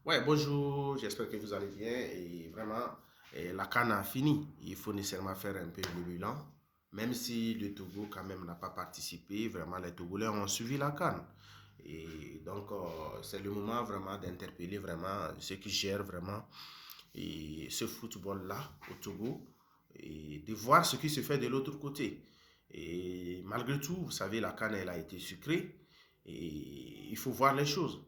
Ouais, bonjour, j'espère que vous allez bien et vraiment, la CAN a fini. Il faut nécessairement faire un peu le bilan, même si le Togo quand même n'a pas participé, vraiment les Togolais ont suivi la CAN. Et donc, c'est le moment vraiment d'interpeller vraiment ceux qui gèrent vraiment ce football-là au Togo et de voir ce qui se fait de l'autre côté. Et malgré tout, vous savez, la CAN, elle a été sucrée et il faut voir les choses.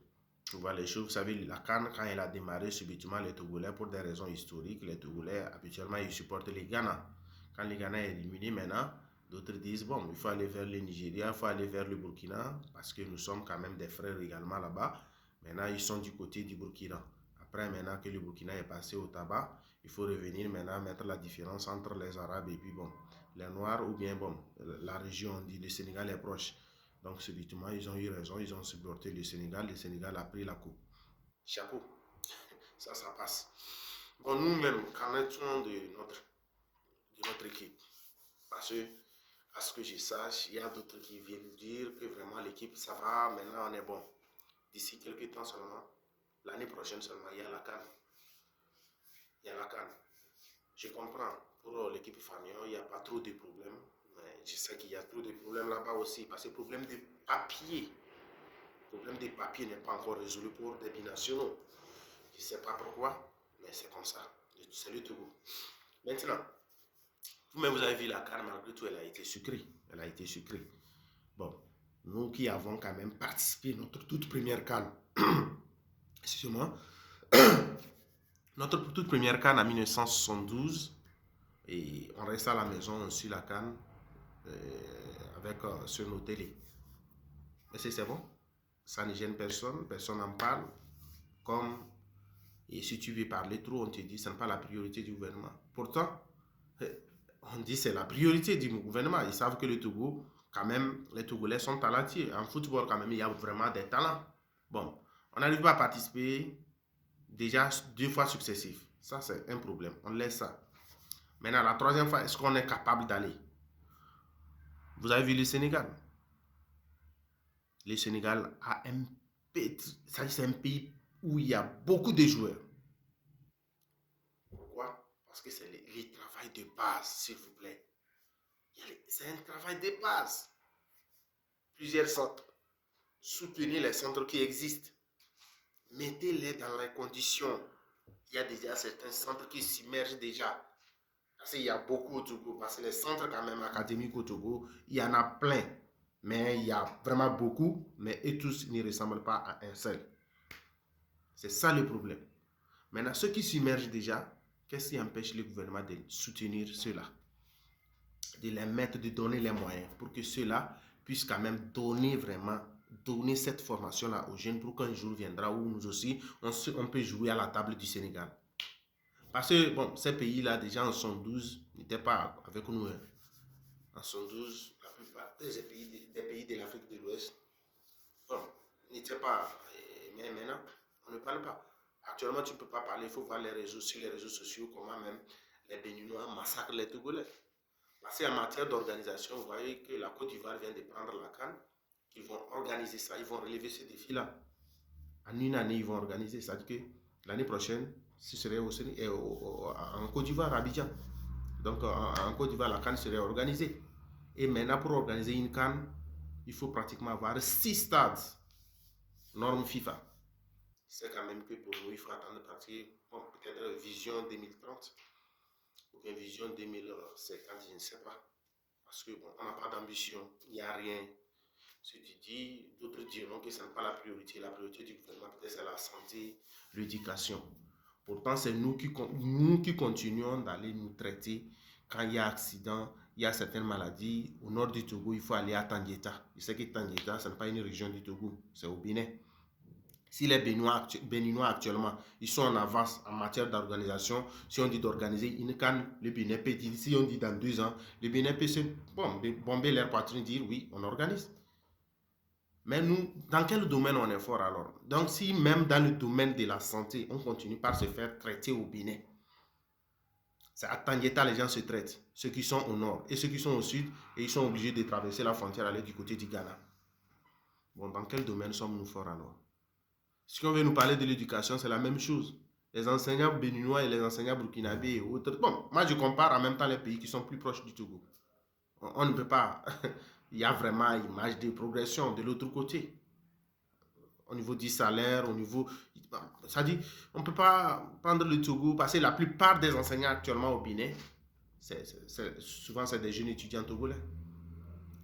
Tu vois les choses, vous savez, la CAN, quand elle a démarré subitement, les Togolais, pour des raisons historiques, les Togolais, habituellement, ils supportent les Ghana. Quand les Ghana est éliminé maintenant, d'autres disent, bon, il faut aller vers le Nigeria, il faut aller vers le Burkina, parce que nous sommes quand même des frères également là-bas. Maintenant, ils sont du côté du Burkina. Après, maintenant que le Burkina est passé au tabac, il faut revenir maintenant mettre la différence entre les Arabes et puis, bon, les Noirs ou bien, bon, la région, on dit, le Sénégal est proche. Donc, subitement, ils ont eu raison, ils ont supporté le Sénégal a pris la coupe. Chapeau, ça passe. Bon, nous-mêmes, qu'en est-on de notre équipe? Parce que, à ce que je sache, il y a d'autres qui viennent dire que vraiment l'équipe, ça va, maintenant on est bon. D'ici quelques temps seulement, l'année prochaine seulement, il y a la CAN. Il y a la CAN. Je comprends, pour l'équipe Fagnon, il n'y a pas trop de problèmes. Mais je sais qu'il y a trop de problèmes là-bas aussi, parce que le problème de papier, le problème des papiers n'est pas encore résolu pour des binationaux. Je ne sais pas pourquoi, mais c'est comme ça. C'est le Togo. Maintenant, vous-même, vous avez vu la CAN, malgré tout, elle a été sucrée. Elle a été sucrée. Bon, nous qui avons quand même participé à notre toute première CAN, excusez-moi, notre toute première CAN en 1972, et on reste à la maison sur la CAN avec sur nos télés. Mais c'est bon, ça ne gêne personne, personne n'en parle. Comme, et si tu veux parler trop, on te dit que ce n'est pas la priorité du gouvernement. Pourtant, on dit que c'est la priorité du gouvernement. Ils savent que le Togo, quand même, les Togolais sont talentueux. En football, quand même, il y a vraiment des talents. Bon, on n'arrive pas à participer déjà 2 fois successifs. Ça, c'est un problème. On laisse ça. Maintenant, la troisième fois, est-ce qu'on est capable d'aller? Vous avez vu le Sénégal? Le Sénégal a un petit, c'est un pays où il y a beaucoup de joueurs. Pourquoi? Parce que c'est le travail de base, s'il vous plaît. C'est un travail de base. Plusieurs centres. Soutenez les centres qui existent. Mettez-les dans les conditions. Il y a déjà certains centres qui s'immergent déjà. Parce qu'il y a beaucoup au Togo. Parce que les centres quand même académiques au Togo, il y en a plein. Mais il y a vraiment beaucoup. Mais eux tous ne ressemblent pas à un seul. C'est ça le problème. Maintenant, ceux qui s'immergent déjà, qu'est-ce qui empêche le gouvernement de soutenir ceux-là? De les mettre, de donner les moyens pour que ceux-là puissent quand même donner cette formation-là aux jeunes pour qu'un jour viendra où nous aussi, on peut jouer à la table du Sénégal. Parce que, bon, ces pays-là, déjà en 112, n'étaient pas avec nous. Hein. En 112, la plupart des pays de l'Afrique de l'Ouest, bon, n'étaient pas. Mais maintenant, on ne parle pas. Actuellement, tu ne peux pas parler, il faut voir les réseaux, sur les réseaux sociaux, comment même les Béninois massacrent les Togolais. Parce qu'en matière d'organisation, vous voyez que la Côte d'Ivoire vient de prendre la CAN. Ils vont organiser ça, ils vont relever ce défi-là. En une année, ils vont organiser. C'est-à-dire que l'année prochaine, ce serait en Côte d'Ivoire, à Abidjan. Donc en Côte d'Ivoire, la CAN serait organisée. Et maintenant, pour organiser une CAN, il faut pratiquement avoir 6 stades, normes FIFA. C'est quand même que pour nous, il faut attendre partir, bon, peut-être vision 2030 ou bien vision 2050, je ne sais pas. Parce que bon, on n'a pas d'ambition, il n'y a rien. Si tu dis, d'autres diront que ce n'est pas la priorité. La priorité du gouvernement, peut-être, c'est la santé, l'éducation. Pourtant, c'est nous qui continuons d'aller nous traiter quand il y a accident, il y a certaines maladies. Au nord du Togo, il faut aller à Tandieta. Je sais que Tandieta, ce n'est pas une région du Togo, c'est au Bénin. Si les Béninois actuellement, ils sont en avance en matière d'organisation, si on dit d'organiser une CAN, le Bénin peut dire, si on dit dans 2 ans, le Bénin peut se bomber leur poitrine et dire oui, on organise. Mais nous, dans quel domaine on est fort alors? Donc si même dans le domaine de la santé, on continue par se faire traiter au Bénin, c'est à Tangueta les gens se traitent, ceux qui sont au nord et ceux qui sont au sud, et ils sont obligés de traverser la frontière, aller du côté du Ghana. Bon, dans quel domaine sommes-nous forts alors? Si on veut nous parler de l'éducation, c'est la même chose. Les enseignants béninois et les enseignants burkinabés et autres. Bon, moi je compare en même temps les pays qui sont plus proches du Togo. On ne peut pas. Il y a vraiment une image de progression de l'autre côté. Au niveau du salaire, au niveau. Ça dit, on ne peut pas prendre le Togo parce que la plupart des enseignants actuellement au Bénin, souvent c'est des jeunes étudiants togolais.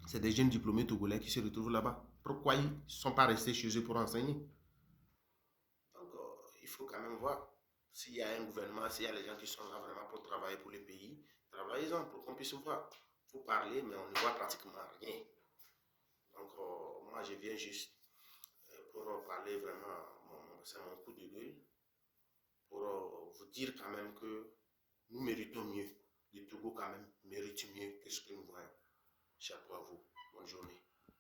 C'est des jeunes diplômés togolais qui se retrouvent là-bas. Pourquoi ils ne sont pas restés chez eux pour enseigner? Donc, il faut quand même voir s'il y a un gouvernement, s'il y a les gens qui sont là vraiment pour travailler pour le pays, travaillez-en pour qu'on puisse voir. Il faut parler, mais on ne voit pratiquement rien. Donc, moi, je viens juste pour parler vraiment, c'est mon coup de gueule, pour vous dire quand même que nous méritons mieux. Le Togo, quand même, mérite mieux que ce que nous voyons. Chapeau à vous. Bonne journée.